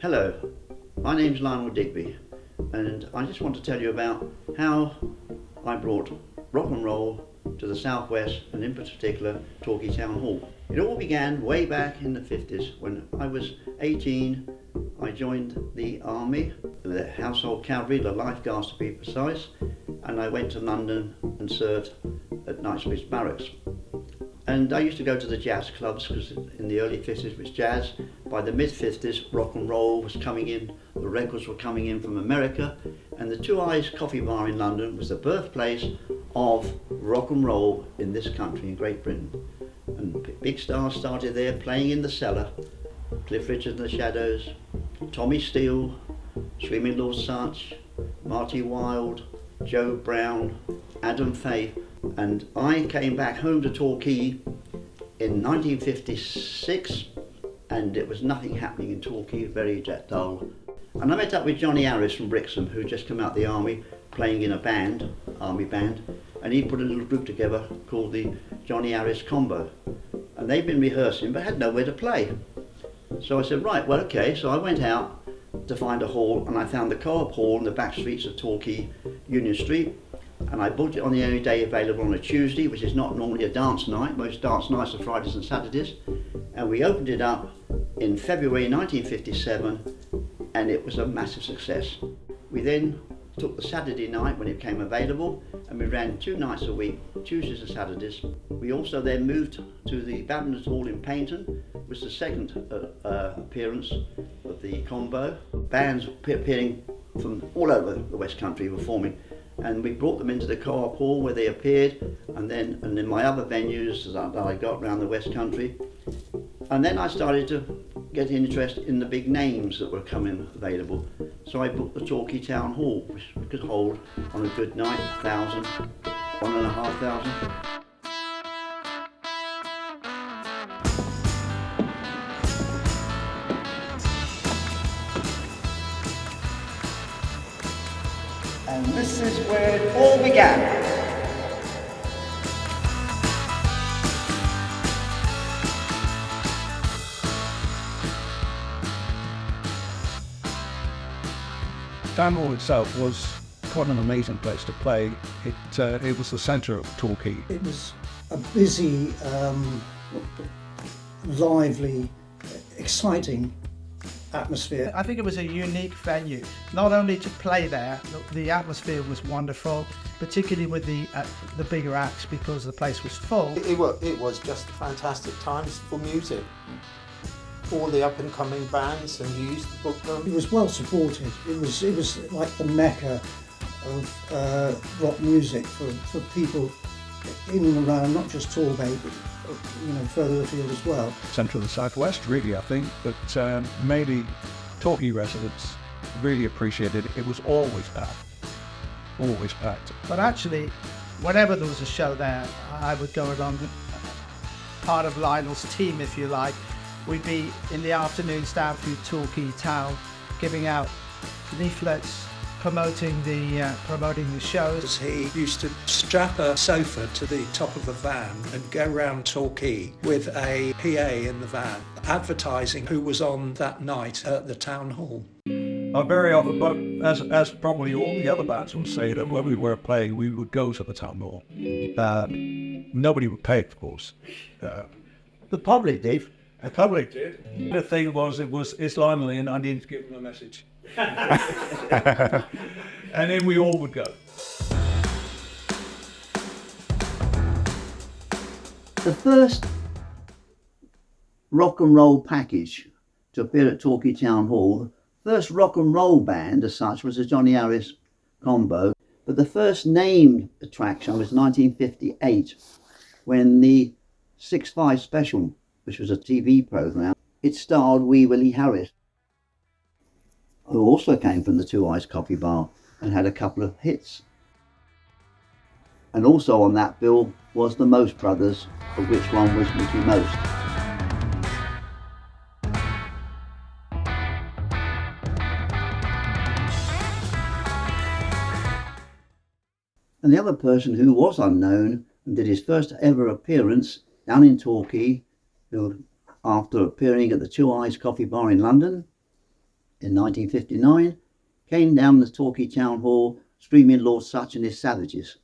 Hello, my name's Lionel Digby, and I just want to tell you about how I brought rock and roll to the southwest, and in particular Torquay Town Hall. It all began way back in the 50s when I was 18. I joined the army, the household cavalry, the lifeguards to be precise, and I went to London and served at Knightsbridge Barracks. And I used to go to the jazz clubs because in the early 50s it was jazz. By the mid 50s rock and roll was coming in, the records were coming in from America, and the Two Eyes Coffee Bar in London was the birthplace of rock and roll in this country, in Great Britain. And big stars started there playing in the cellar. Cliff Richard and the Shadows, Tommy Steele, Swimming Lord Such, Marty Wilde, Joe Brown, Adam Faith. And I came back home to Torquay in 1956, and it was nothing happening in Torquay, very dull. And I met up with Johnny Harris from Brixham, who just come out of the army, playing in a band, army band, and he put a little group together called the Johnny Harris Combo. And they'd been rehearsing but had nowhere to play. So I said, right, well, okay. So I went out to find a hall, and I found the Co-op Hall in the back streets of Torquay, Union Street. And I booked it on the only day available on a Tuesday, which is not normally a dance night. Most dance nights are Fridays and Saturdays. And we opened it up in February 1957, and it was a massive success. We then took the Saturday night when it became available, and we ran 2 nights a week, Tuesdays and Saturdays. We also then moved to the Badminton Hall in Paynton, which was the second appearance of the combo. Bands appearing from all over the West Country were forming, and we brought them into the Co-op Hall where they appeared, and in my other venues that I got around the West Country. And then I started to get interest in the big names that were coming available. So I booked the Torquay Town Hall, which we could hold on a good night, 1,000, 1,500. And this is where it all began. Town Hall itself was quite an amazing place to play. It was the centre of Torquay. It was a busy, lively, exciting atmosphere. I think it was a unique venue. Not only to play there, the atmosphere was wonderful, particularly with the bigger acts, because the place was full. It was just fantastic times for music. All the up and coming bands, and you used to book them. It was well supported. It was like the mecca of rock music for people in and around, not just Torbay, but further afield as well. Centre of the southwest, really, I think, but mainly Torquay residents really appreciated it. It was always packed. But actually, whenever there was a show there, I would go along, part of Lionel's team, if you like. We'd be in the afternoons down through Torquay Town, giving out leaflets, promoting the shows. He used to strap a sofa to the top of the van and go round Torquay with a PA in the van, advertising who was on that night at the town hall. Very often, but as probably all the other bands would say, that when we were playing, we would go to the town hall. Nobody would pay, of course. The public did. The public did. The thing was, it's Lionel in, I need to give him a message. And then we all would go. The first rock and roll package to appear at Torquay Town Hall, the first rock and roll band as such was the Johnny Harris Combo, but the first named attraction was 1958 when the 6-5 special, which was a TV programme, it starred Wee Willie Harris, who also came from the Two Eyes Coffee Bar and had a couple of hits. And also on that bill was the Most Brothers, of which one was Mickey Most. And the other person who was unknown and did his first ever appearance down in Torquay, after appearing at the Two Eyes Coffee Bar in London, in 1959, came down the Torquay Town Hall screaming Lord Such and his Savages.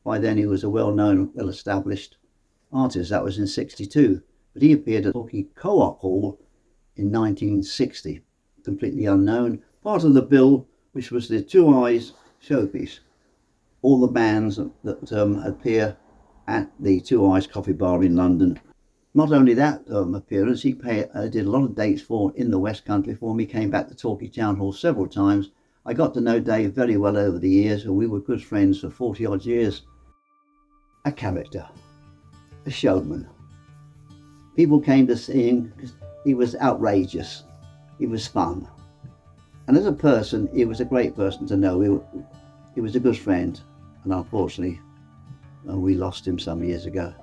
By then he was a well-known, well-established artist. That was in 62. But he appeared at Torquay Co-op Hall in 1960, completely unknown. Part of the bill, which was the Two Eyes showpiece. All the bands that appear at the Two Eyes Coffee Bar in London. Not only that appearance, he did a lot of dates in the West Country for me, came back to Torquay Town Hall several times. I got to know Dave very well over the years, and we were good friends for 40 odd years. A character, a showman. People came to see him because he was outrageous, he was fun. And as a person, he was a great person to know. He was a good friend, and unfortunately, we lost him some years ago.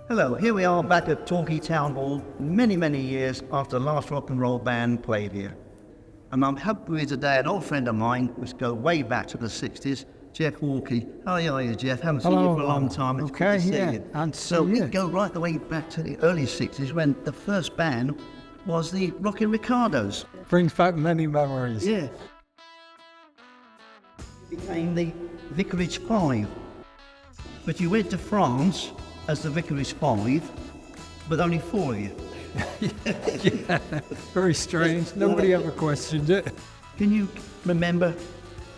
Hello, here we are back at Torquay Town Hall many years after the last rock and roll band played here. And I'm happy with today an old friend of mine, which go way back to the 60s, Jeff Walkie. How are you, Jeff? Haven't seen you for a long time. It's good to see you. And so we go right the way back to the early 60s when the first band was the Rockin' Ricardos. brings back many memories. Yeah. Became the Vicarage 5. But you went to France as the Vicarage 5, but only 4 of you. Yeah, very strange. Nobody ever questioned it. Can you remember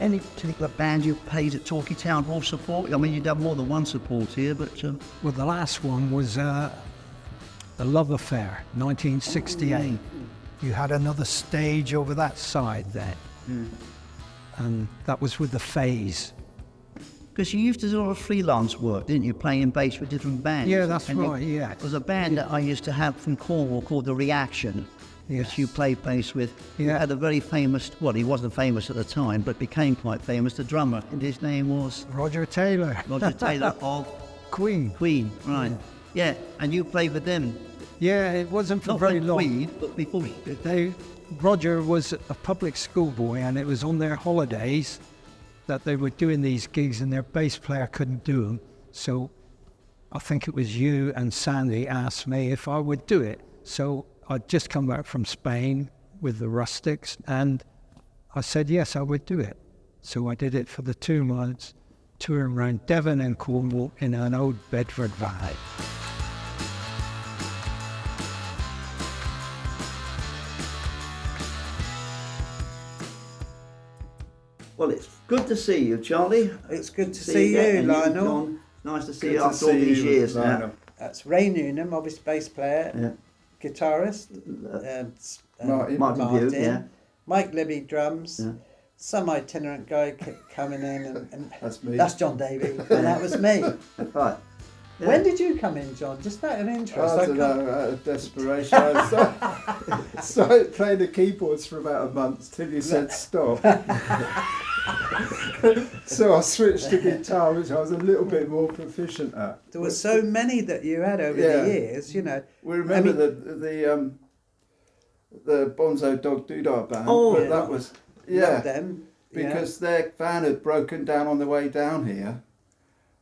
any particular band you played at Torquay Town Hall support? I mean, you'd have more than one support here, but... Well, the last one was The Love Affair, 1968. You had another stage over that side then. And that was with the Phase. Because you used to do a lot of freelance work, didn't you? Playing bass with different bands. Yeah, that's And right, yeah. There was a band that I used to have from Cornwall called The Reaction, which you played bass with. Yeah. You had a very famous, well, he wasn't famous at the time, but became quite famous, the drummer, and his name was Roger Taylor. Roger Taylor of Queen. Queen, right. Yeah, and you played with them. Yeah, it wasn't for Not very with long. Queen, but before. Roger was a public school boy, and it was on their holidays that they were doing these gigs and their bass player couldn't do them. So I think it was you and Sandy asked me if I would do it. So I'd just come back from Spain with the Rustics, and I said yes, I would do it. So I did it for the 2 months, touring around Devon and Cornwall in an old Bedford van. Well, it's good to see you, Charlie. It's good to see you, and Lionel. John. Nice to see Good you to after all see these you, years Lionel. now. That's Ray Newnham, obviously bass player, Yeah. guitarist, Martin Bute, yeah. Mike Libby drums. Yeah. Some itinerant guy kept coming in, and That's me. that's John Davey, and that was me. Right. Yeah. When did you come in, John? Just out of interest. I don't know, out of desperation. I started playing the keyboards for about a month till you said stop. So I switched to guitar, which I was a little bit more proficient at. There were so many that you had over Yeah. the years, you know. We remember I mean- the Bonzo Dog Doodah band. Oh, but yeah. that was Loved them. because their van had broken down on the way down here,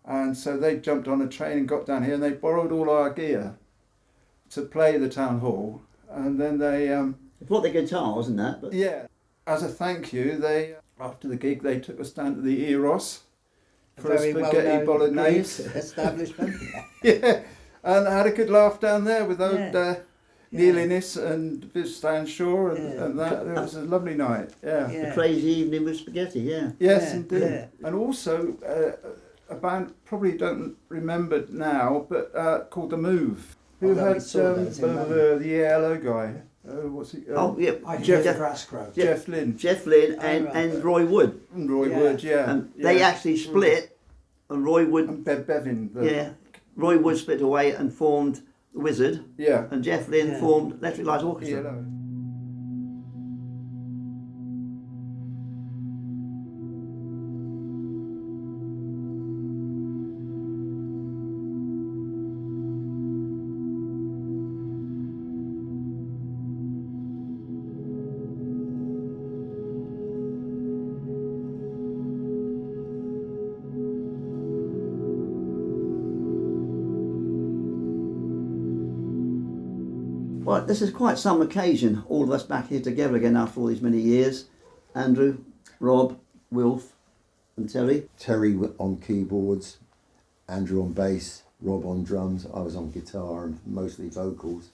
and so they jumped on a train and got down here, and they borrowed all our gear to play the town hall, and then they Brought the guitars and that, but as a thank you, they after the gig they took us down to the Eros for a very spaghetti well-known bolognese. Greek establishment. Yeah, and I had a good laugh down there with old Yeah. Neil Innes and Viv Stanshaw and that. It was a lovely night. Yeah. Yeah. a crazy evening with spaghetti, yeah. Yes, Yeah, indeed. yeah. And also a band probably don't remember now, but called The Move. Who Although had we saw those in London. the ELO guy? What's he? Oh, yeah. Jeff Grassgrove. Jeff Lynne. Jeff Lynne Oh, and, right. and Roy Wood. And Roy Yeah. Wood, yeah. And they actually split, and Roy Wood, And Bevin. Roy Wood split away and formed The Wizard, Yeah. and Jeff Lynne Yeah. formed Electric Light Orchestra. ELO. Well, this is quite some occasion, all of us back here together again after all these many years. Andrew, Rob, Wilf and Terry. Terry on keyboards, Andrew on bass, Rob on drums, I was on guitar and mostly vocals.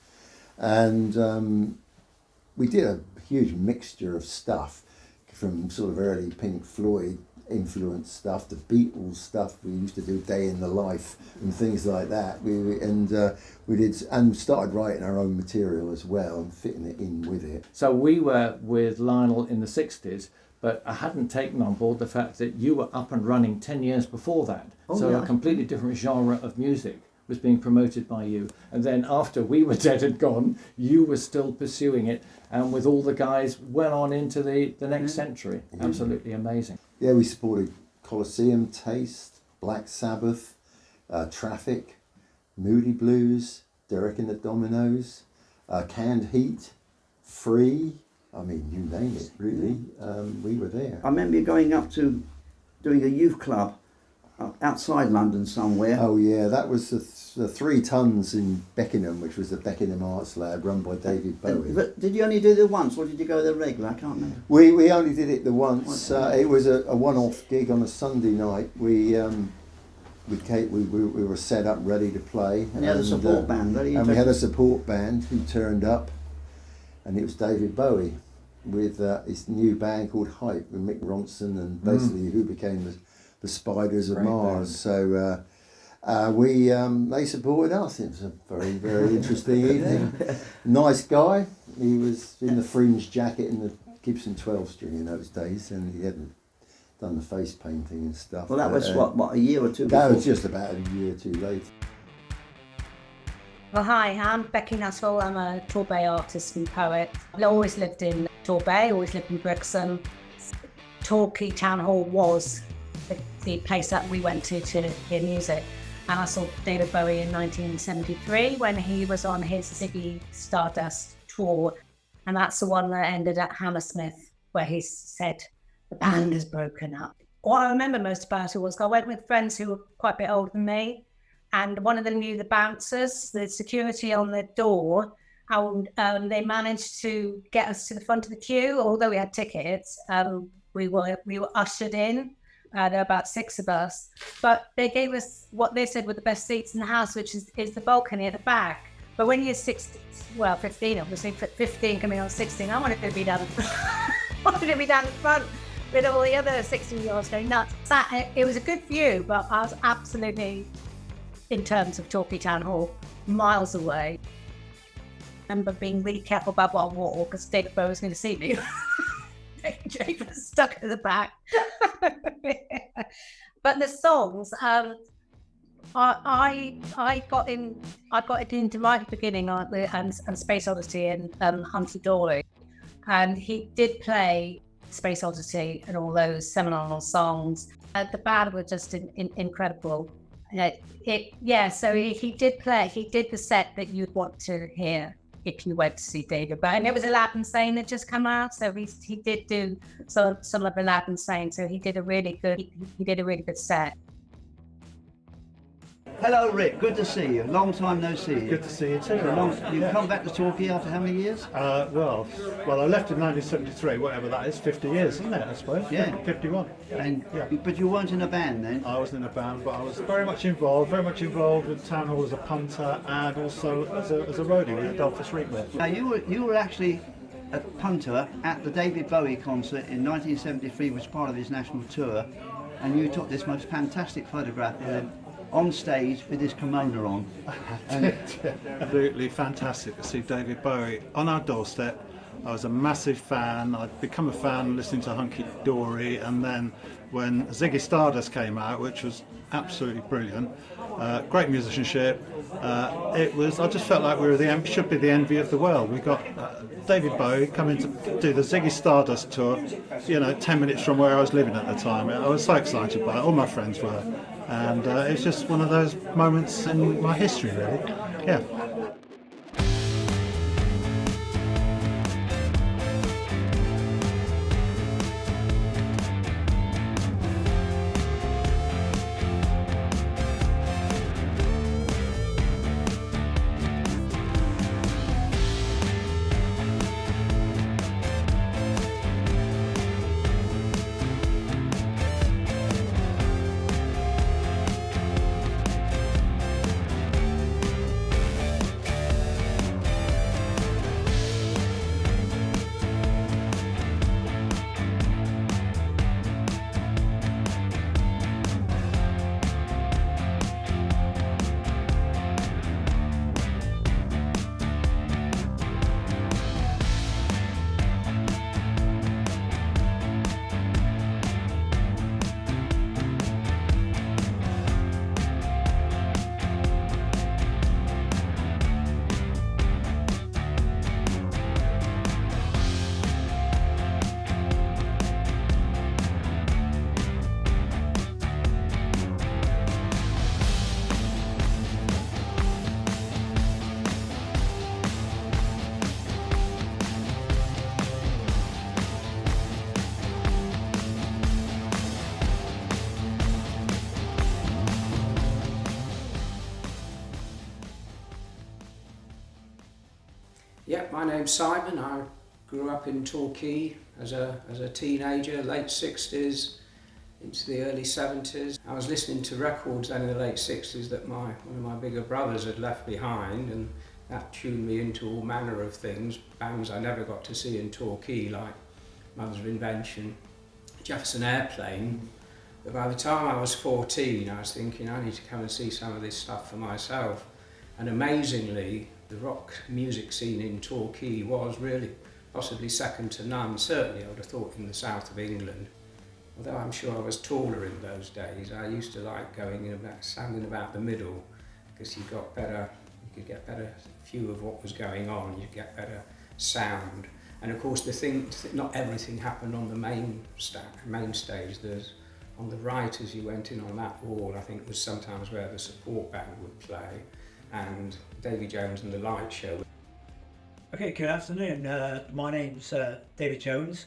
And we did a huge mixture of stuff, from sort of early Pink Floyd influenced stuff, the Beatles stuff. We used to do Day in the Life and things like that. We did and started writing our own material as well and fitting it in with it. So we were with Lionel in the 60s, but I hadn't taken on board the fact that you were up and running 10 years before that. A completely different genre of music was being promoted by you. And then after we were dead and gone, you were still pursuing it, and with all the guys well on into the next century. Absolutely amazing. Yeah, we supported Colosseum, Taste, Black Sabbath, Traffic, Moody Blues, Derek and the Dominoes, Canned Heat, Free. I mean, you name it, really. We were there. I remember you going up to doing a youth club outside London somewhere. Oh yeah, that was the 3 Tons in Beckenham, which was the Beckenham Arts Lab run by David Bowie. But did you only do it once, or did you go there regular? I can't remember. We only did it the once. It was a one-off gig on a Sunday night. We were set up ready to play. And you had a support band, ready? And we had a support band who turned up, and it was David Bowie with his new band called Hype with Mick Ronson, and basically who became the Spiders of Mars. So they supported us. It was a very, very interesting evening. Nice guy. He was in the fringe jacket and the Gibson 12 string in those days, and he hadn't done the face painting and stuff. Well, that was what, a year or two That before? was just about a year or two later. Well, hi, I'm Becky Nuttall. I'm a Torbay artist and poet. I've always lived in Torbay, always lived in Brixham. Torquay Town Hall was the place that we went to hear music. And I saw David Bowie in 1973 when he was on his Ziggy Stardust tour. And that's the one that ended at Hammersmith, where he said, the band is broken up. What I remember most about it was I went with friends who were quite a bit older than me. And one of them knew the bouncers, the security on the door, and they managed to get us to the front of the queue. Although we had tickets, we were ushered in. There were about 6 of us, but they gave us what they said were the best seats in the house, which is the balcony at the back. But when you're 15, obviously 15 coming on 16, I wanted to be down. Wanted to be down the front with all the other 16-year-olds going nuts. It was a good view, but I was absolutely, in terms of Torquay Town Hall, miles away. I remember being really careful about what I wore because David Bowie was going to see me. Jake was stuck at the back. But the songs, I got it into right at the beginning and Space Oddity and Hunky Dory, and he did play Space Oddity and all those seminal songs. The band were just incredible. So he did the set that you'd want to hear if you went to see David Bowie. And it was Aladdin Sane that just come out, so he did do some of Aladdin Sane, so he did a really good set. Hello, Rick. Good to see you. Long time no see. Good to see you too. You've come back to Torquay after how many years? Well, I left in 1973, whatever that is, 50 years, isn't it, I suppose? Yeah. 51. And but you weren't in a band then? I wasn't in a band, but I was very much involved with Town Hall as a punter and also as a roadie with Adolphus Reedway. Now, you were actually a punter at the David Bowie concert in 1973, which was part of his national tour, and you took this most fantastic photograph of him on stage with his kimono on. Absolutely fantastic to see David Bowie on our doorstep. I was a massive fan. I'd become a fan listening to Hunky Dory, and then when Ziggy Stardust came out, which was absolutely brilliant, great musicianship. I just felt like we were should be the envy of the world. We got David Bowie coming to do the Ziggy Stardust tour, 10 minutes from where I was living at the time. I was so excited by it. All my friends were. And it's just one of those moments in my history, really. Yeah. My name's Simon. I grew up in Torquay as a teenager, late 60s into the early 70s. I was listening to records then in the late 60s that one of my bigger brothers had left behind, and that tuned me into all manner of things, bands I never got to see in Torquay, like Mothers of Invention, Jefferson Airplane. But by the time I was 14, I was thinking I need to come and see some of this stuff for myself. And amazingly, the rock music scene in Torquay was really possibly second to none, certainly I would have thought in the south of England. Although I'm sure I was taller in those days, I used to like standing about the middle, because you could get better view of what was going on, you get better sound. And of course not everything happened on the main stage. There's on the right as you went in on that wall, I think was sometimes where the support band would play, and Davy Jones and the Light Show. Okay, good afternoon. My name's David Jones.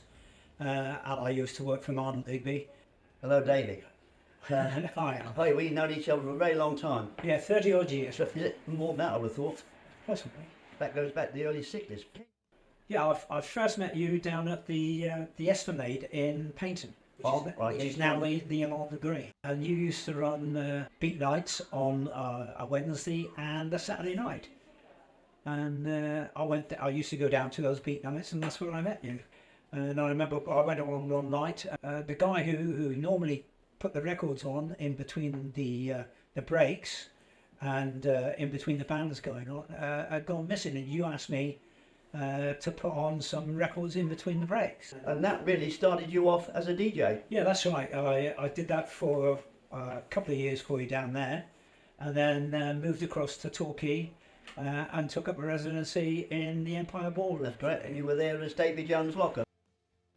I used to work for Lionel Digby. Hello, Davy. Hi. Hey, we've known each other for a very long time. Yeah, 30 odd years. Is it more than that, I would have thought? Possibly. That goes back to the early 60s. Yeah, I first met you down at the Esplanade in Paynton, which is now the Lionel Digby. And you used to run beat nights on a Wednesday and a Saturday night. And I used to go down to those beat nights, and that's where I met you. And I remember I went on one night. The guy who normally put the records on in between the breaks and in between the bands going on had gone missing, and you asked me to put on some records in between the breaks. And that really started you off as a DJ? Yeah, that's right. I did that for a couple of years for you down there, and then moved across to Torquay and took up a residency in the Empire Ballroom. That's correct, and you were there as Davy Jones' locker.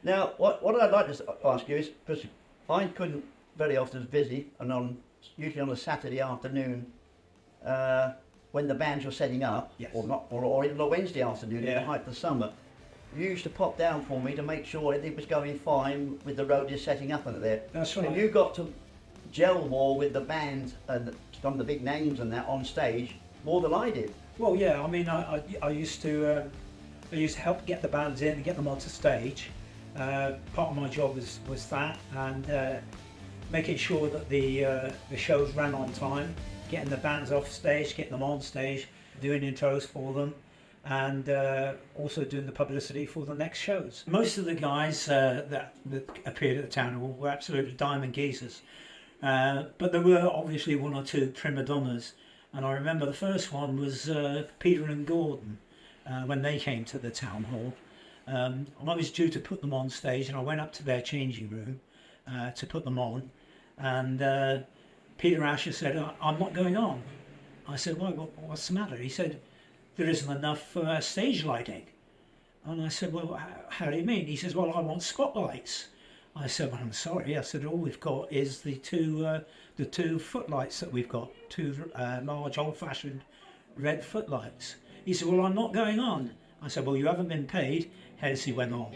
Now, what I'd like to ask you is, because I couldn't very often, busy, and usually on a Saturday afternoon, when the bands were setting up, yes, or even a Wednesday afternoon in the height of the summer, you used to pop down for me to make sure everything was going fine with the roadies setting up and there. That's right. And you got to gel more with the band and some of the big names and that on stage more than I did. Well, yeah, I mean, I used to help get the bands in and get them onto stage. Part of my job was that, and making sure that the shows ran on time, getting the bands off stage, getting them on stage, doing intros for them, and also doing the publicity for the next shows. Most of the guys that appeared at the Town Hall were absolutely diamond geezers, but there were obviously one or two prima donnas, and I remember the first one was Peter and Gordon when they came to the Town Hall. I was due to put them on stage, and I went up to their changing room to put them on, and Peter Asher said, "I'm not going on." I said, "Why? What's the matter?" He said, "There isn't enough stage lighting." And I said, "Well, how do you mean?" He says, "Well, I want spotlights." I said, "Well, I'm sorry." I said, "All we've got is the two footlights that we've got, two large old-fashioned red footlights." He said, "Well, I'm not going on." I said, "Well, you haven't been paid." Hence he went on.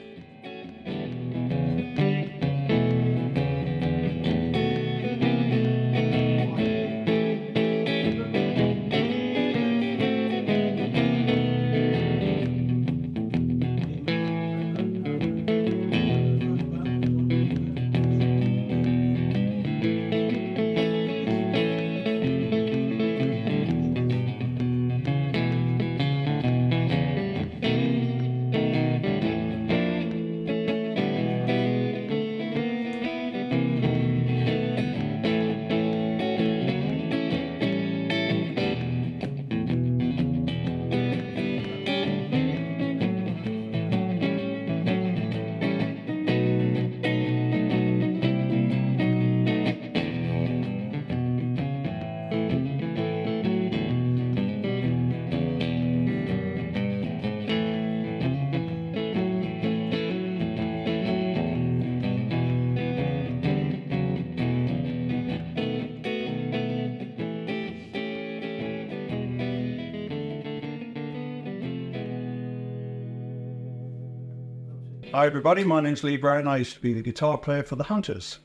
Hi everybody, my name's Lee Brown. I used to be the guitar player for the Hunters.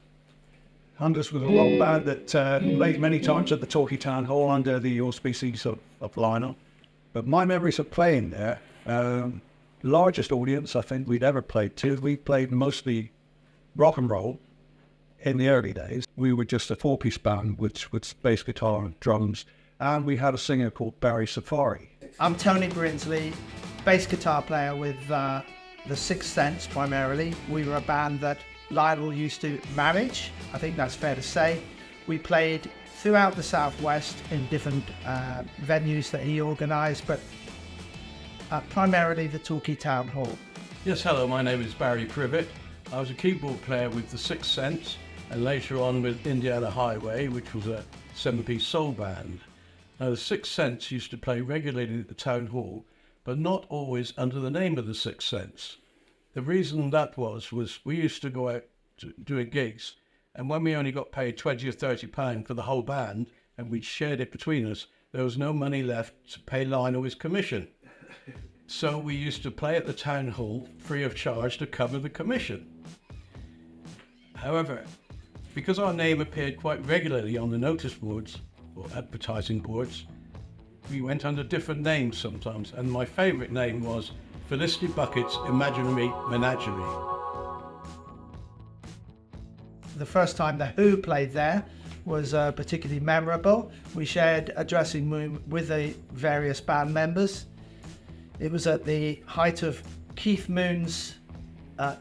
Hunters was a rock band that played many times at the Torquay Town Hall under the auspices of Lionel. But my memories of playing there Largest audience I think we'd ever played to. We played mostly rock and roll in the early days. We were just a 4-piece band with bass guitar and drums, and we had a singer called Barry Safari. I'm Tony Brinsley, bass guitar player with the Sixth Sense primarily. We were a band that Lionel used to manage, I think that's fair to say. We played throughout the Southwest in different venues that he organised, but primarily the Torquay Town Hall. Yes, hello, my name is Barry Privet. I was a keyboard player with the Sixth Sense and later on with Indiana Highway, which was a 7-piece soul band. Now, the Sixth Sense used to play regularly at the Town Hall, but not always under the name of the Sixth Sense. The reason that was we used to go out doing gigs, and when we only got paid £20 or £30 for the whole band, and we'd shared it between us, there was no money left to pay Lionel his commission. So we used to play at the Town Hall free of charge to cover the commission. However, because our name appeared quite regularly on the notice boards, or advertising boards, we went under different names sometimes, and my favourite name was Felicity Bucket's Imaginary Menagerie. The first time The Who played there was particularly memorable. We shared a dressing room with the various band members. It was at the height of Keith Moon's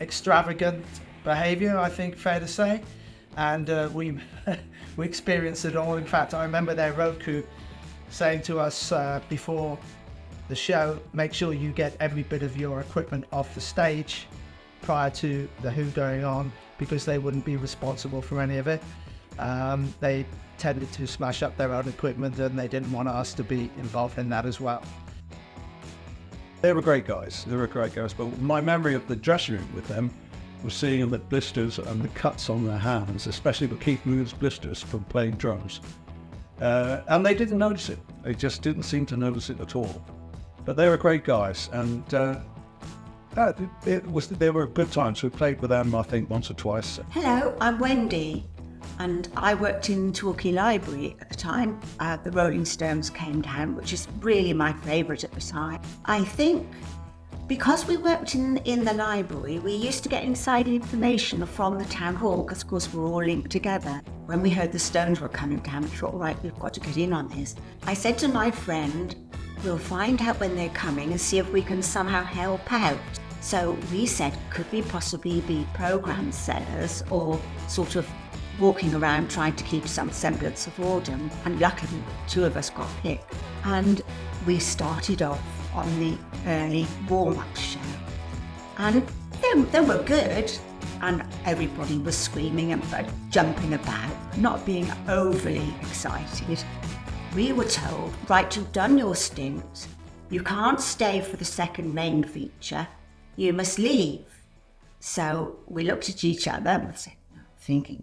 extravagant behaviour, I think, fair to say. And we experienced it all. In fact, I remember their road crew saying to us before the show, make sure you get every bit of your equipment off the stage prior to The Who going on, because they wouldn't be responsible for any of it. They tended to smash up their own equipment, and they didn't want us to be involved in that as well. They were great guys, but my memory of the dressing room with them was seeing the blisters and the cuts on their hands, especially with Keith Moon's blisters from playing drums. And they didn't notice it. They just didn't seem to notice it at all. But they were great guys, and they were good times. We played with them, I think, once or twice. Hello, I'm Wendy, and I worked in Torquay Library at the time. The Rolling Stones came down, which is really my favourite at the time. I think because we worked in the library, we used to get inside information from the town hall, because of course we're all linked together. When we heard the Stones were coming down, we thought, all right, we've got to get in on this. I said to my friend, we'll find out when they're coming and see if we can somehow help out. So we said, could we possibly be programme sellers or sort of walking around trying to keep some semblance of order? And luckily, 2 of us got picked. And we started off on the early warm-up show. And they were good. And everybody was screaming and jumping about, not being overly excited. We were told, right, you've done your stint. You can't stay for the second main feature. You must leave. So we looked at each other and said, thinking,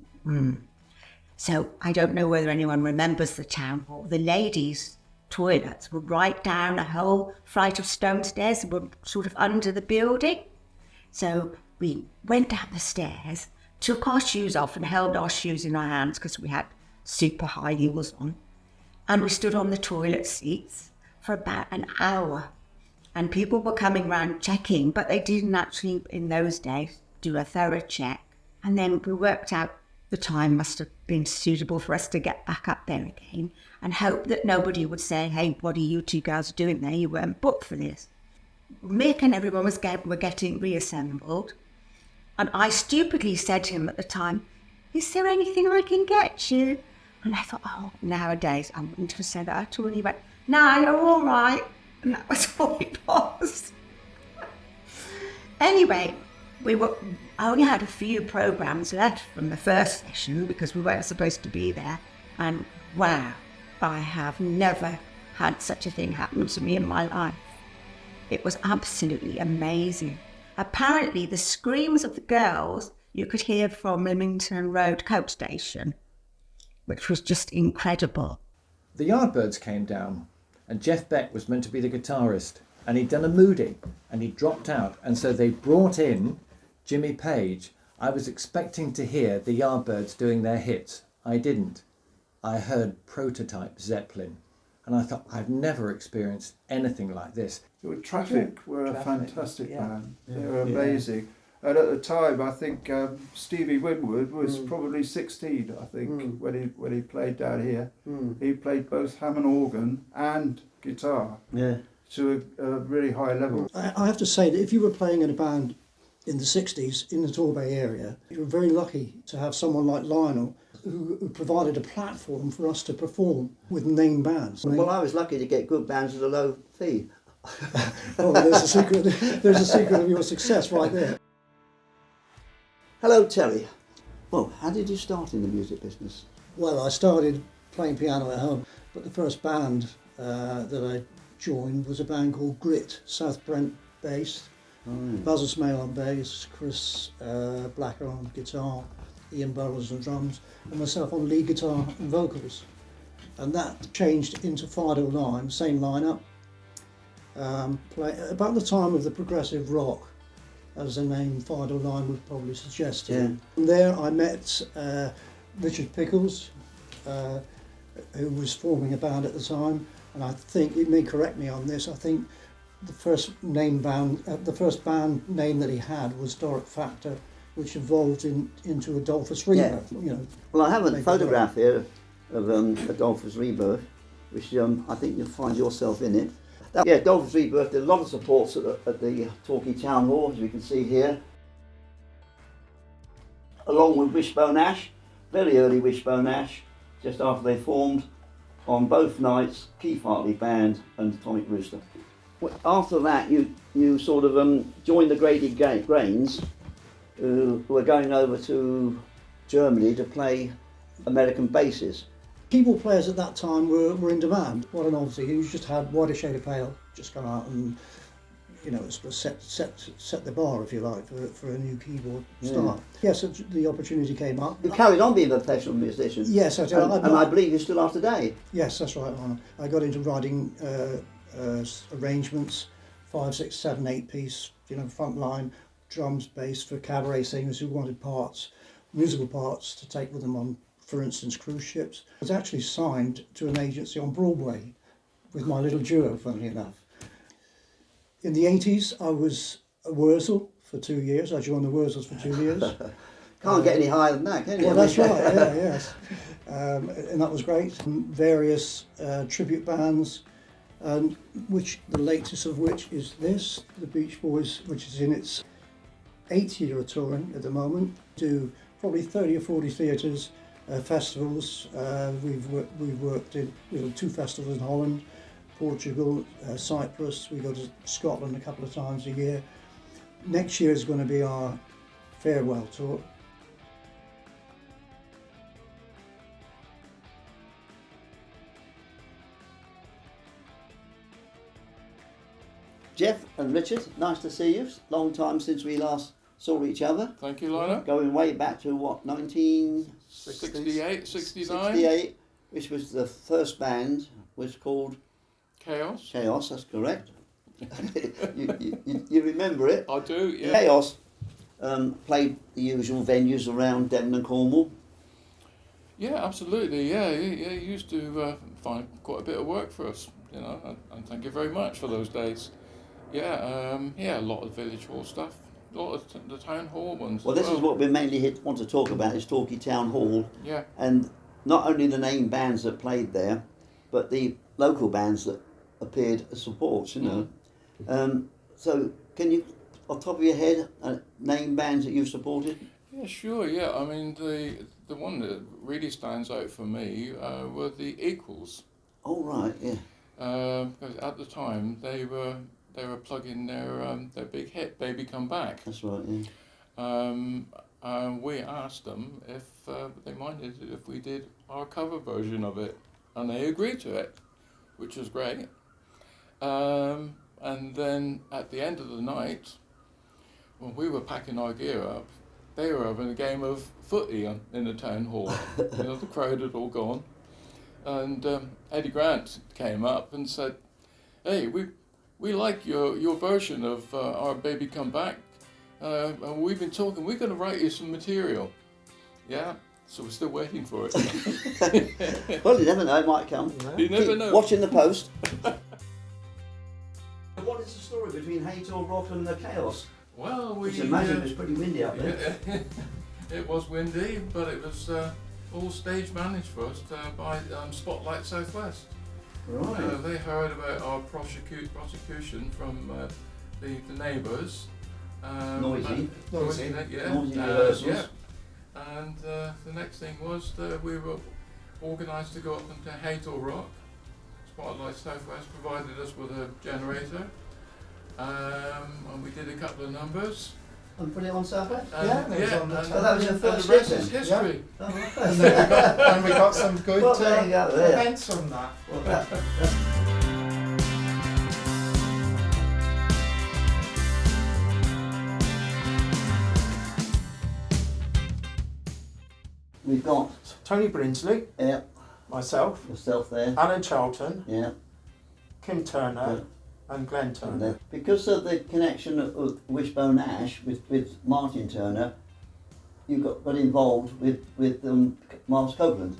So I don't know whether anyone remembers the town hall. The ladies' toilets were right down a whole flight of stone stairs and were sort of under the building. So we went down the stairs, took our shoes off and held our shoes in our hands because we had super high heels on. And we stood on the toilet seats for about an hour. And people were coming round checking, but they didn't actually, in those days, do a thorough check. And then we worked out the time must have been suitable for us to get back up there again and hope that nobody would say, hey, what are you 2 girls doing there? You weren't booked for this. Mick and everyone were getting reassembled. And I stupidly said to him at the time, is there anything I can get you? And I thought, oh, nowadays I wouldn't have said that at all. And he went, no, you're all right. And that was all it was. Anyway, I only had a few programmes left from the first session because we weren't supposed to be there. And wow, I have never had such a thing happen to me in my life. It was absolutely amazing. Apparently the screams of the girls you could hear from Leamington Road coach station, which was just incredible. The Yardbirds came down and Jeff Beck was meant to be the guitarist, and he'd done a moody and he dropped out, and so they brought in Jimmy Page. I was expecting to hear the Yardbirds doing their hits. I didn't. I heard Prototype Zeppelin, And I thought, I've never experienced anything like this. Traffic were a Traffic, fantastic yeah. band. Yeah. They were amazing. And at the time, I think Stevie Winwood was probably 16, I think, when he played down here. He played both Hammond organ and guitar to a really high level. I have to say that if you were playing in a band in the 60s in the Torbay area, you were very lucky to have someone like Lionel who provided a platform for us to perform with name bands. Well, I was lucky to get good bands at a low fee. Oh, there's a secret. There's a secret of your success right there. Hello, Terry. Well, how did you start in the music business? Well, I started playing piano at home, but the first band that I joined was a band called Grit, South Brent based. Basil Smale on bass, Chris Blacker on guitar, Ian Burrows on drums, and myself on lead guitar and vocals. And that changed into Fido Line, same lineup. About the time of the progressive rock, as the name Fido Line would probably suggest. Yeah. And there I met Richard Pickles, who was forming a band at the time, and I think, you may correct me on this, I think the first band name that he had was Doric Factor, which evolved into Adolphus Rebirth. Yeah. You know, Well, I have a photograph here of Adolphus Rebirth, which I think you'll find yourself in it. Adolphus Rebirth did a lot of supports at the Torquay Town Hall, as you can see here, along with Wishbone Ash, very early Wishbone Ash, just after they formed. On both nights, Keith Hartley Band and Atomic Rooster. After that, you sort of joined the Graded Grains, who were going over to Germany to play American basses. Keyboard players at that time were in demand. What an novelty! You just had Whiter Shade of Pale just come out and, you know, set the bar, if you like, for a new keyboard style. Yes, the opportunity came up. You carried on being a professional musician. Yes, I did. And I believe you still are today. Yes, that's right. I got into writing arrangements, 5, 6, 7, 8 piece, you know, front line, drums, bass for cabaret singers who wanted musical parts to take with them on, for instance, cruise ships. I was actually signed to an agency on Broadway with my little duo, funnily enough. In the 80s, I was a Wurzel for 2 years. I joined the Wurzels for 2 years. Can't get any higher than that, can you? Well, that's right, yes. And that was great. Various tribute bands, which the latest of which is this, the Beach Boys, which is in its 8th year of touring at the moment, do probably 30 or 40 theatres, festivals. We've worked in 2 festivals in Holland, Portugal, Cyprus. We go to Scotland a couple of times a year. Next year is going to be our farewell tour. Jeff and Richard, nice to see you. Long time since we last saw each other. Thank you, Lionel. Going way back to what, 68, 69? 68, which was the first band, was called Chaos. Chaos, that's correct. you remember it? I do, yeah. Chaos played the usual venues around Devon and Cornwall. Yeah, absolutely. Yeah, he used to find quite a bit of work for us, you know, and thank you very much for those days. Yeah, a lot of village hall stuff, a lot of the town hall ones. Well, this is what we mainly want to talk about, is Torquay Town Hall. Yeah. And not only the name bands that played there, but the local bands that appeared as supports, you know. So can you, off the top of your head, name bands that you've supported? Yeah, sure, yeah. I mean, the one that really stands out for me were the Equals. Oh, right, yeah. Because at the time, they were plugging their big hit, Baby Come Back. That's right, yeah. We asked them if they minded if we did our cover version of it, and they agreed to it, which was great. And then at the end of the night, when we were packing our gear up, they were having a game of footy in the town hall. You know, the crowd had all gone. And Eddie Grant came up and said, "Hey, we like your version of our Baby Come Back. And we've been talking, we're going to write you some material." Yeah, So we're still waiting for it. Well, you never know, it might come. You never Keep know. watching the post. What is the story between Haytor Rock and the Chaos? Well, we... I should imagine it was pretty windy up there. It was windy, but it was all stage managed for us by Spotlight Southwest. Right. They heard about our prosecution from the neighbours. Noisy. Noisy rehearsals. yeah. And the next thing was that we were organised to go up into Haytor Rock. Spotlight Southwest provided us with a generator, and we did a couple of numbers. And put it on Southwest? Yeah, it was on the so that was your first the rest gig is then? history. Yeah. Oh, And we got some good well, there you go, there. events from that. Well, that's... We've got Tony Brinsley, yeah, myself, yourself there, Alan Charlton, yeah, Kim Turner, and Glenn Turner. because of the connection of Wishbone Ash with Martin Turner, you got involved with Miles Copeland.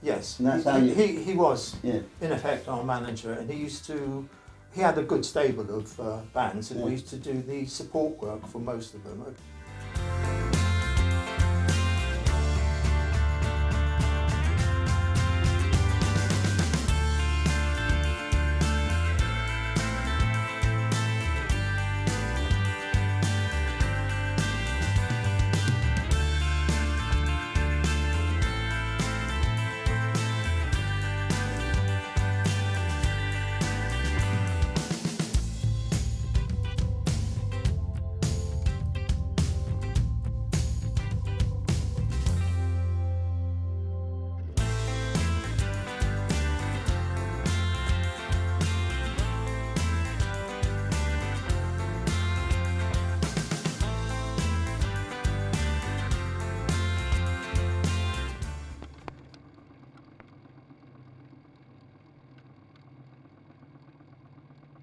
Yes, And that's how you... he was Yeah. in effect our manager, and he had a good stable of bands, and we used to do the support work for most of them.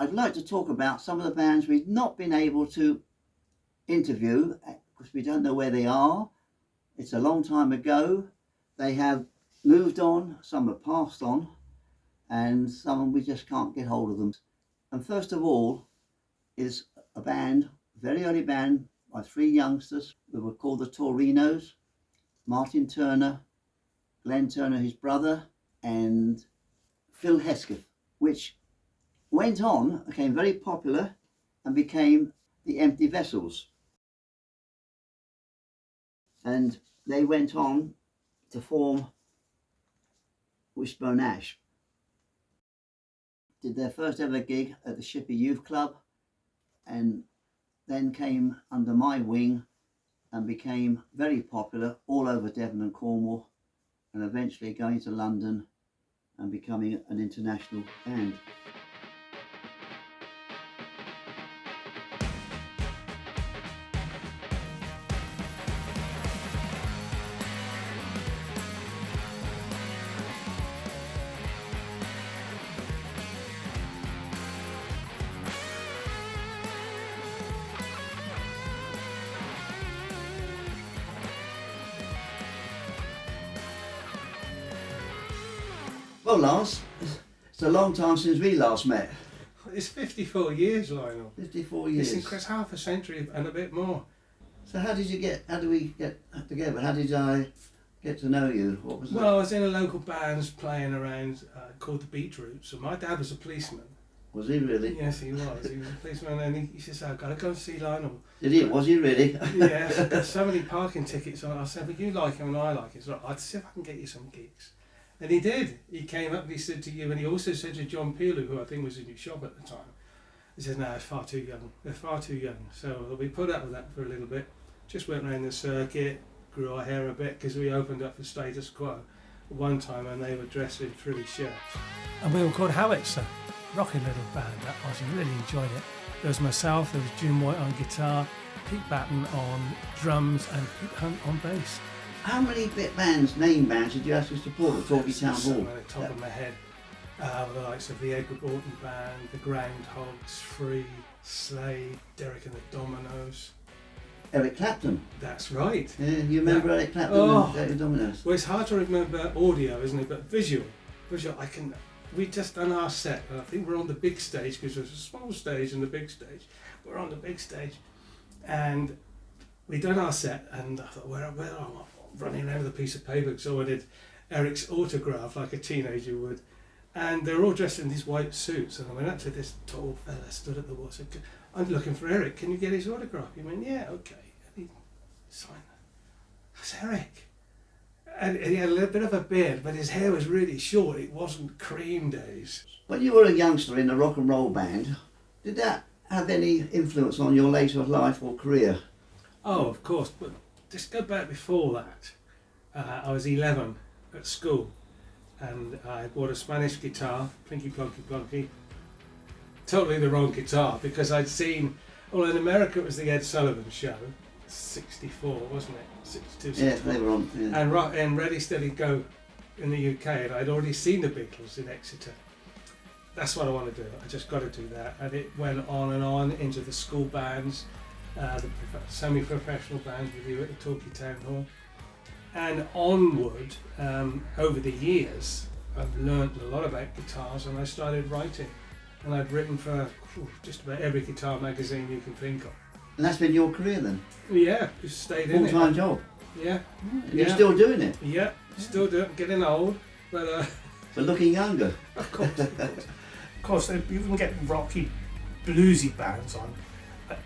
I'd like to talk about some of the bands we've not been able to interview because we don't know where they are. It's a long time ago. They have moved on, some have passed on, and some we just can't get hold of them. And first of all is a band, very early band by three youngsters who were called the Torinos, Martin Turner, Glenn Turner, his brother, and Phil Hesketh, which went on, became very popular and became the Empty Vessels. And they went on to form Wishbone Ash. Did their first ever gig at the Shippey Youth Club and then came under my wing and became very popular all over Devon and Cornwall, and eventually going to London and becoming an international band. Well, Lance, it's a long time since we last met. It's 54 years, Lionel. 54 years. It's incredible, half a century and a bit more. So how did we get together? How did I get to know you? What was Well, I was in a local band playing around called the Beetroots, and my dad was a policeman. Was he really? Yes, he was. He was a policeman, and he said, I've got to go and see Lionel. Did he? Was he really? Yeah, there's so many parking tickets on. I said, but you like him and I like him. So I'd see if I can get you some gigs. And he did. He came up and he said to you, and he also said to John Peelu, who I think was in your shop at the time, he said, no, it's far too young. They're far too young. So we put up with that for a little bit. Just went around the circuit, grew our hair a bit, because we opened up for Status Quo one time and they were dressed in frilly shirts. And we were called Howitzer. Rocking little band, that was. I really enjoyed it. There was myself, there was Jim White on guitar, Pete Batten on drums, and Pete Hunt on bass. How many name bands did you actually support at Torquay Town Hall? At the top of my head, the likes of the Edgar Borton Band, the Groundhogs, Free, Slade, Derek and the Dominoes. Eric Clapton. That's right. Yeah, you remember Eric Clapton and David Dominoes? Well, it's hard to remember audio, isn't it? But visual, I can. We just done our set, and I think we're on the big stage because there's a small stage and the big stage. We're on the big stage, and we done our set, and I thought, where am I? Running around with a piece of paper, so I did Eric's autograph like a teenager would. And they're all dressed in these white suits, and I went up to this tall fella stood at the wall. Said, "I'm looking for Eric. Can you get his autograph?" He went, "Yeah, okay." And he signed it. That's Eric. And he had a little bit of a beard, but his hair was really short. It wasn't cream days. When you were a youngster in a rock and roll band, did that have any influence on your later life or career? Oh, of course, but just go back before that. I was 11 at school, and I bought a Spanish guitar, plinky plonky plonky. Totally the wrong guitar, because I'd seen, well, in America it was the Ed Sullivan Show, 64, wasn't it? 62, 64. Yeah, they were on. Yeah. And Ready Steady Go in the UK, and I'd already seen the Beatles in Exeter. That's what I want to do. I just got to do that. And it went on and on into the school bands, the semi-professional bands with you at the Torquay Town Hall, and onward. Over the years, I've learned a lot about guitars, and I started writing. And I've written for just about every guitar magazine you can think of. And that's been your career then? Yeah, just stayed in it. Full-time job? Yeah. You're still doing it? Yeah, still do it. Getting old, but... But looking younger? Of course. Of course, you can get rocky, bluesy bands on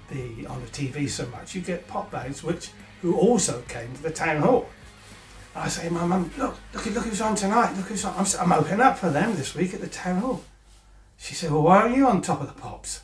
the TV so much. You get pop bands who also came to the town hall. I say, my mum, look who's on tonight. Look who's on. I'm opening up for them this week at the town hall. She said, well, why are you on Top of the Pops?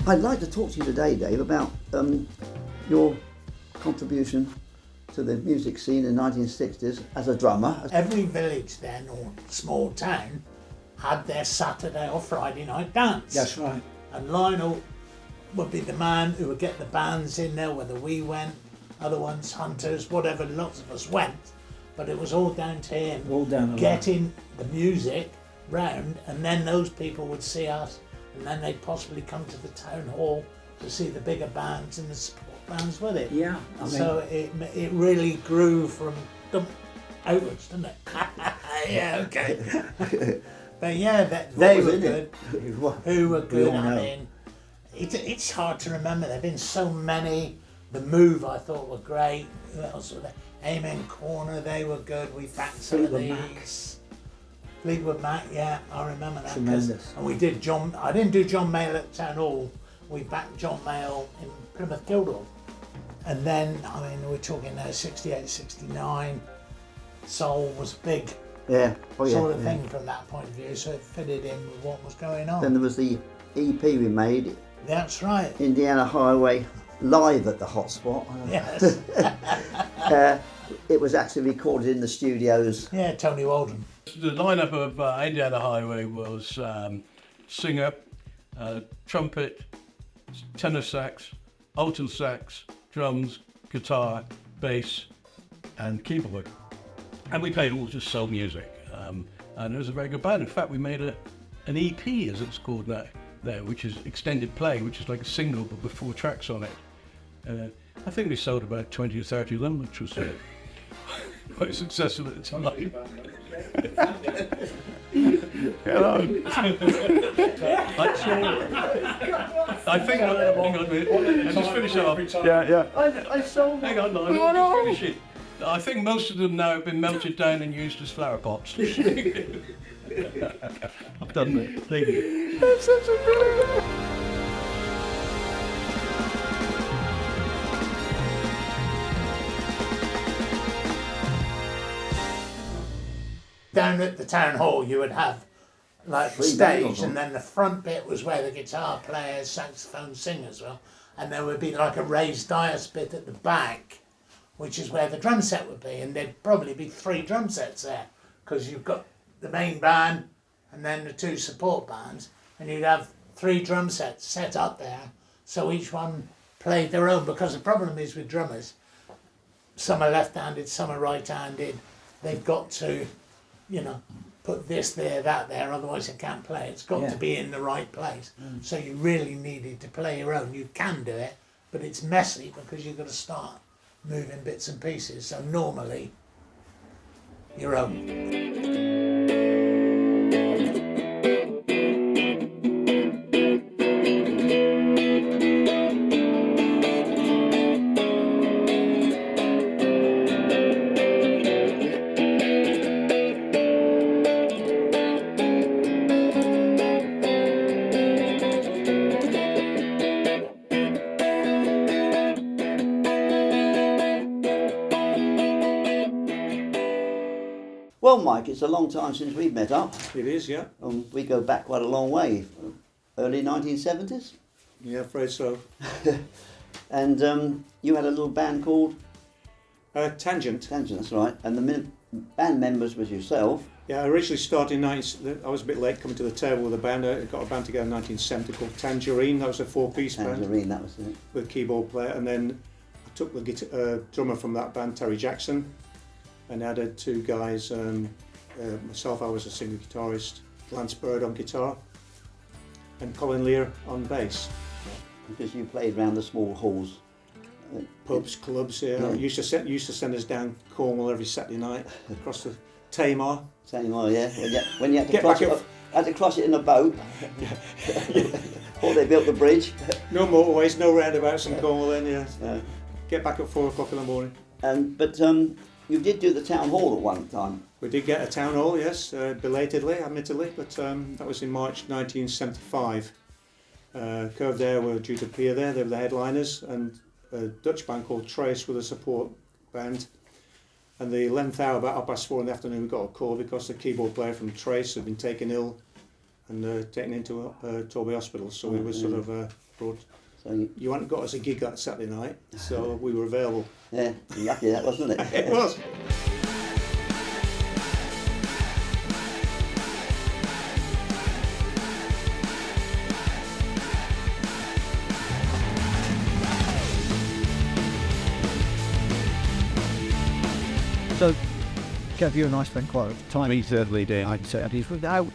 I'd like to talk to you today, Dave, about your contribution to the music scene in the 1960s as a drummer. Every village then, or small town, had their Saturday or Friday night dance. That's right. And Lionel would be the man who would get the bands in there, whether we went, other ones, Hunters, whatever, lots of us went. But it was all down to him, All down the getting the music round, and then those people would see us, and then they'd possibly come to the town hall to see the bigger bands and the support bands with it. Yeah, I mean, so it really grew from outwards, didn't it? Yeah, okay. But yeah, they were good. Who were good? I mean, it's hard to remember. There've been so many. The Move I thought were great. Who else were there? Amen Corner, they were good. We backed some of these. Fleetwood Mac, yeah, I remember that. Tremendous. And we did I didn't do John Mayall at Town Hall. We backed John Mayall in Plymouth Guildhall. And then, I mean, we're talking 68, 69. Soul was big. Yeah. Sort of thing from that point of view, so it fitted in with what was going on. Then there was the EP we made. That's right. Indiana Highway, live at the hotspot. Yes. It was actually recorded in the studios. Yeah, Tony Waldron. The lineup of Indiana Highway was singer, trumpet, tenor sax, alto sax, drums, guitar, bass, and keyboard. And we played all just soul music. And it was a very good band. In fact, we made an EP, as it's called now, there, which is extended play, which is like a single but with 4 tracks on it. I think we sold about 20 or 30 of them, which was quite successful at the time. Hello. I think, hang on a minute, let's just finish it off. Yeah. I sold Hang on, no, finish it. I think most of them now have been melted down and used as flower pots. I've done it. Thank you. That's such a brilliant. Down at the town hall, you would have like Three stage, bangles on. and then the front bit was where the guitar players, saxophone singers were, and there would be like a raised dais bit at the back, which is where the drum set would be, and there'd probably be 3 drum sets there, because you've got the main band and then the 2 support bands, and you'd have 3 drum sets set up there, so each one played their own, because the problem is with drummers, some are left-handed, some are right-handed, they've got to, you know, put this there, that there, otherwise they can't play. It's got to be in the right place. So you really needed to play your own. You can do it, but it's messy because you've got to start moving bits and pieces. So normally, your own. Well, Mike, it's a long time since we've met up. It is, yeah. We go back quite a long way, early 1970s. Yeah, afraid so. And you had a little band called? Tangent. Tangent, that's right. And the band members was yourself. Yeah, I originally started I was a bit late coming to the table with a band. I got a band together in 1970 called Tangerine. That was a 4-piece band. Tangerine, that was it. With a keyboard player. And then I took the drummer from that band, Terry Jackson, and added 2 guys. Myself, I was a singer guitarist, Lance Bird on guitar, and Colin Lear on bass. Because you played around the small halls. Pubs, clubs, yeah. Used to send us down Cornwall every Saturday night across the Tamar. Tamar, yeah. When you had to cross it in a boat. Or they built the bridge. No motorways, no roundabouts in Cornwall then, yeah. Get back at 4 o'clock in the morning. But you did do the town hall at one time. We did get a town hall, yes, belatedly, admittedly, but that was in March 1975. Curve there were due to appear there, they were the headliners, and a Dutch band called Trace were the support band. And the 11th hour, about 4:30 in the afternoon, we got a call because the keyboard player from Trace had been taken ill and taken into Torbay Hospital, so we were sort of brought. So you hadn't got us a gig that Saturday night, so we were available. Yeah, lucky that, wasn't it? It was. So, Kev, you and I spent quite a time. We certainly did. I'd say.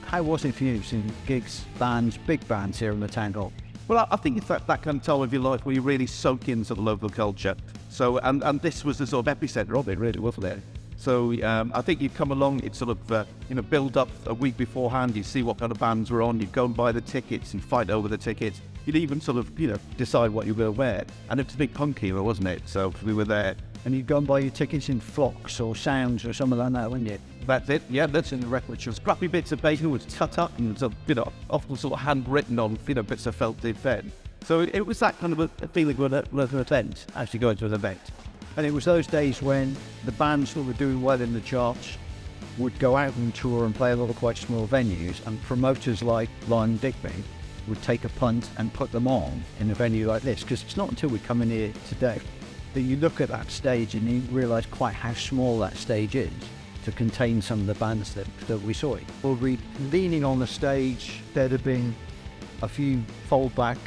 How was it for you seeing gigs, bands, big bands here in the town hall? Well, I think it's that kind of time of your life where you really soak into the local culture. So, and this was the sort of epicenter of it, really, wasn't it? So, I think you'd come along, you'd sort of, build up a week beforehand, you'd see what kind of bands were on, you'd go and buy the tickets and fight over the tickets. You'd even sort of, decide what you were going to wear. And it was a big punk era, wasn't it? So we were there. And you'd go and buy your tickets in Flocks or Sounds or something like that, wouldn't you? That's it, yeah, that's in the record show. Scrappy bits of paper was cut up and often sort of handwritten on, bits of felt then. So it was that kind of a feeling of an event, actually going to an event. And it was those days when the bands that were doing well in the charts would go out and tour and play a lot of quite small venues, and promoters like Lionel Digby would take a punt and put them on in a venue like this, because it's not until we come in here today that you look at that stage and you realise quite how small that stage is to contain some of the bands that we saw. We'll be leaning on the stage, there'd have been a few fold-back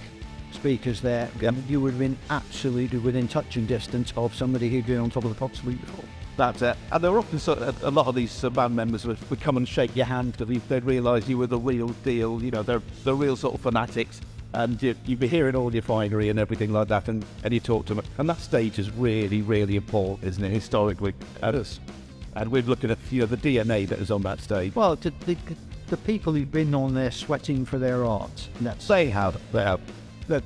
speakers there, and you would have been absolutely within touching distance of somebody who'd been on top of the pop suite before. That's it. And there were often a lot of these band members would come and shake your hand because they'd realise you were the real deal, they're the real sort of fanatics. And you'd be hearing all your finery and everything like that, and you talk to them. And that stage is really, really important, isn't it, historically? And we're looking at the DNA that is on that stage. Well, the people who've been on there sweating for their art, they have. The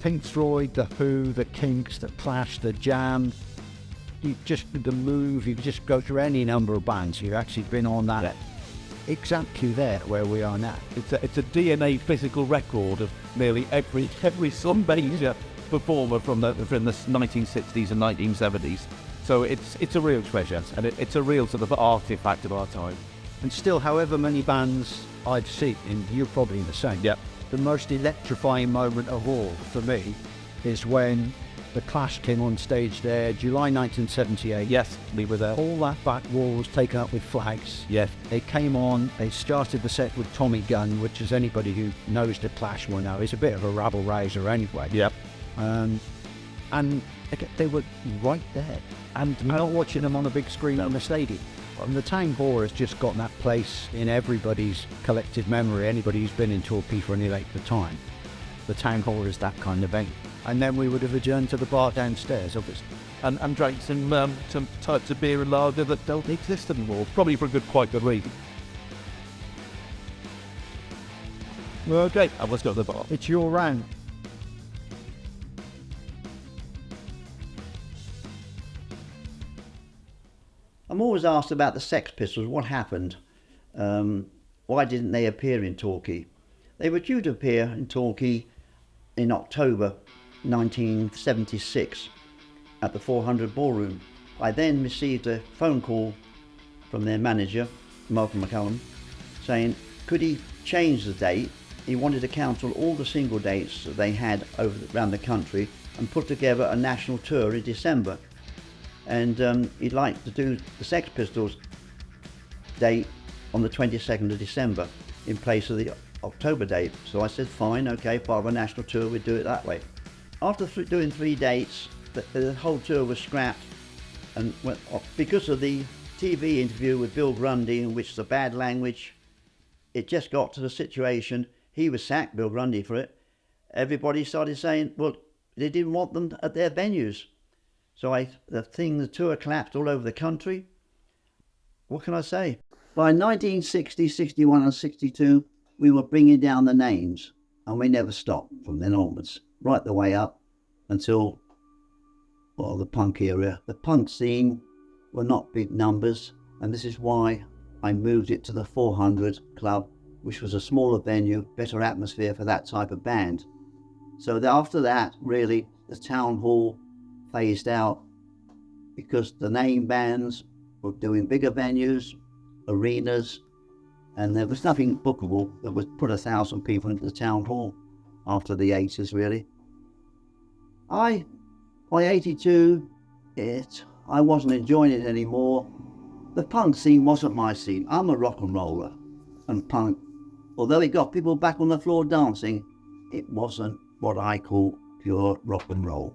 Pink Floyd, the Who, the Kinks, the Clash, the Jam, the Move, you just go through any number of bands who've actually been on that. Exactly there where we are now. It's a DNA physical record of nearly every some major performer from the 1960s and 1970s. So it's a real treasure, and it's a real sort of artifact of our time. And still, however many bands I've seen, and you're probably the same, the most electrifying moment of all for me is when the Clash came on stage there, July 1978. Yes, we were there. All that back wall was taken up with flags. Yes. They came on, they started the set with Tommy Gunn, which is anybody who knows the Clash will know, is a bit of a rabble-rouser anyway. Yep. And they were right there. And not watching them on a big screen in the stadium. And the Town Hall has just got that place in everybody's collective memory, anybody who's been in Torquay for any length of time. The Town Hall is that kind of venue. And then we would have adjourned to the bar downstairs, obviously. And drank some types of beer and lager that don't exist anymore, probably for quite good reason. Well, okay, let's go to the bar. It's your round. I'm always asked about the Sex Pistols, what happened? Why didn't they appear in Torquay? They were due to appear in Torquay in October 1976 at the 400 Ballroom. I then received a phone call from their manager, Malcolm McCallum, saying could he change the date. He wanted to cancel all the single dates that they had around the country and put together a national tour in December. And he'd like to do the Sex Pistols date on the 22nd of December in place of the October date. So I said fine, okay, part of a national tour, we'd do it that way. After doing 3 dates, the whole tour was scrapped and went off because of the TV interview with Bill Grundy, in which the bad language. It just got to the situation, he was sacked, Bill Grundy, for it. Everybody started saying, well, they didn't want them at their venues. So the tour collapsed all over the country. What can I say? By 1960, 61 and 62, we were bringing down the names, and we never stopped from then onwards, right the way up until, well, the punk era. The punk scene were not big numbers, and this is why I moved it to the 400 Club, which was a smaller venue, better atmosphere for that type of band. So after that, really, the Town Hall phased out because the name bands were doing bigger venues, arenas, and there was nothing bookable that would put 1,000 people into the Town Hall after the 80s, really. By 82, I wasn't enjoying it anymore. The punk scene wasn't my scene. I'm a rock and roller, and punk, although it got people back on the floor dancing, it wasn't what I call pure rock and roll.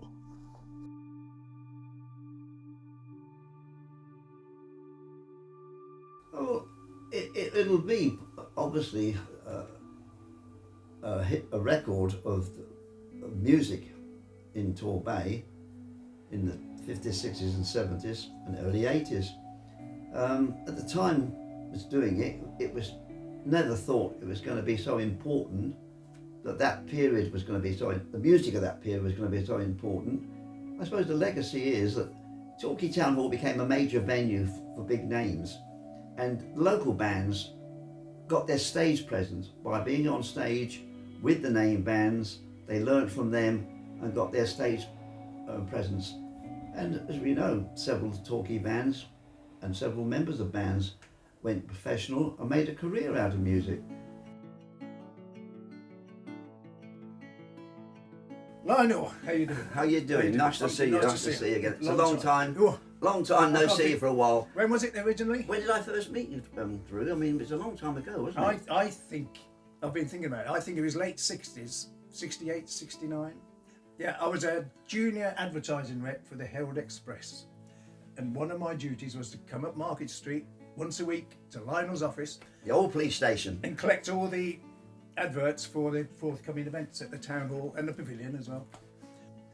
Oh, it'll be obviously a record of music in Torbay in the 50s, 60s and 70s and early 80s. At the time I was doing it, it was never thought it was going to be so important that period was going to be the music of that period was going to be so important. I suppose the legacy is that Torquay Town Hall became a major venue for big names, and local bands got their stage presence by being on stage with the name bands. They learned from them and got their stage presence. And as we know, several Torquay bands and several members of bands went professional and made a career out of music. Lionel, how you doing? How you doing? Nice to see you. Nice to see you again. It's a long time. Long time no see you for a while. When was it originally? When did I first meet you, Drew? I mean, it's a long time ago, wasn't it? I think, I've been thinking about it, I think it was late 60s, 68, 69. Yeah, I was a junior advertising rep for the Herald Express. And one of my duties was to come up Market Street once a week to Lionel's office. The old police station. And collect all the adverts for the forthcoming events at the Town Hall and the Pavilion as well.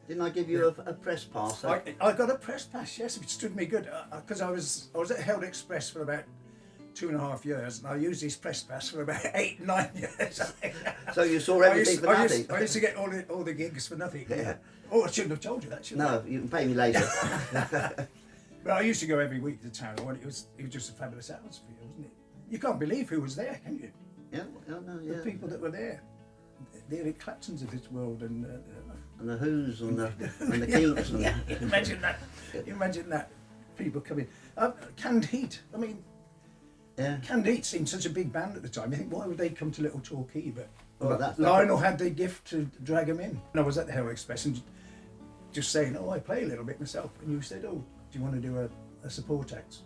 Didn't I give you a press pass? I got a press pass, yes, which stood me good, because I was at Herald Express for about 2.5 years, and I used this press pass for about 8, 9 years. So you saw everything for nothing? I used to get all the gigs for nothing. Yeah. Oh, I shouldn't have told you that, should I? No, you can pay me later. But I used to go every week to the Town Hall, and it was just a fabulous atmosphere, wasn't it? You can't believe who was there, can you? Yeah, no, yeah. The people that were there. The Eric Claptons of this world, and the Who's and the Kinks. And imagine that. Imagine that. People coming. Canned Heat. I mean, Yeah. Candide seemed such a big band at the time. You think, why would they come to Little Torquay? But Well, Lionel had the gift to drag them in. And I was at the Herald Express and just saying, oh, I play a little bit myself. And you said, oh, do you want to do a support act?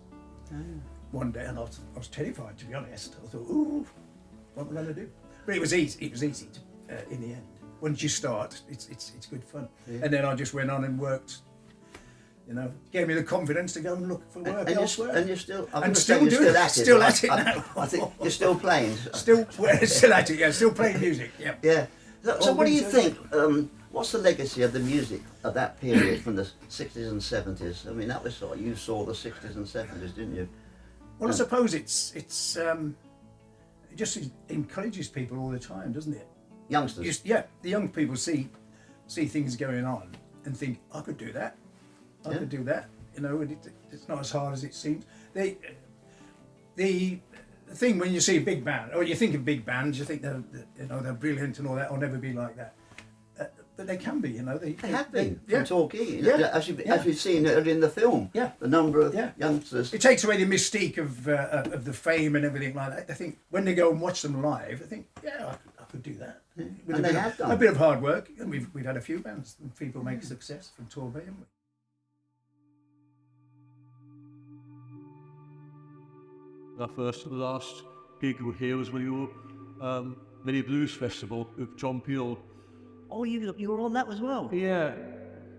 One day, and I was terrified, to be honest. I thought, ooh, what am I going to do? But it was easy. It was easy to, in the end. Once you start, it's good fun. Yeah. And then I just went on and worked. You know, gave me the confidence to go and look for work elsewhere. And you're still, still at it now. I think you're still playing. Still at it. Yeah, still playing music. Yeah. Yeah. So what do you think? What's the legacy of the music of that period from the 60s and 70s? I mean, that was sort of, you saw the 60s and 70s, didn't you? Well, I suppose it just encourages people all the time, doesn't it? Youngsters. The young people see things going on and think, I could do that. I could do that. You know, it's not as hard as it seems. The thing when you see a big band, or you think of big bands, you think they're brilliant and all that, or never be like that. But they can be, you know. They have been from Torquay, as you've seen in the film. Yeah. The number of youngsters. It takes away the mystique of the fame and everything like that. I think when they go and watch them live, I think, I could do that. Yeah. And they have done a bit of hard work, and we've had a few bands and people make success from Torbay, haven't we? Our first and last gig here was when you were Mini Blues Festival with John Peel. Oh, you were on that as well? Yeah.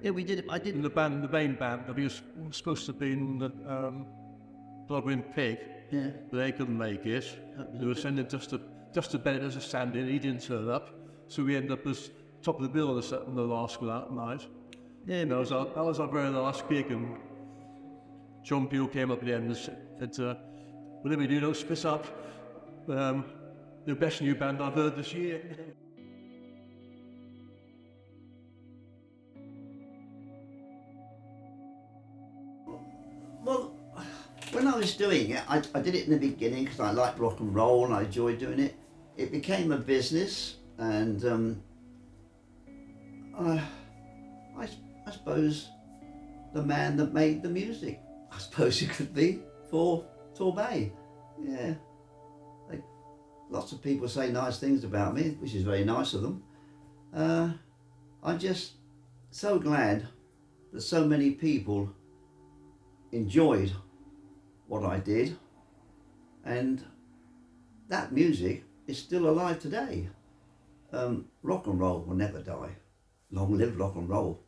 Yeah, we did. I did. In the main band. I was supposed to be in the Bloodwind Pig. Yeah. But they couldn't make it. They were sending just a Bennett as a stand-in. He didn't turn up, so we ended up as top of the bill on the last night. Yeah. That was our very last gig, and John Peel came up at the end and said, "Whatever you do, don't split up. The best new band I've heard this year." Well, when I was doing it, I did it in the beginning because I liked rock and roll and I enjoyed doing it. It became a business, and I suppose the man that made the music, I suppose it could be, for Torbay. Yeah. Lots of people say nice things about me, which is very nice of them. I'm just so glad that so many people enjoyed what I did, and that music is still alive today. Rock and roll will never die. Long live rock and roll.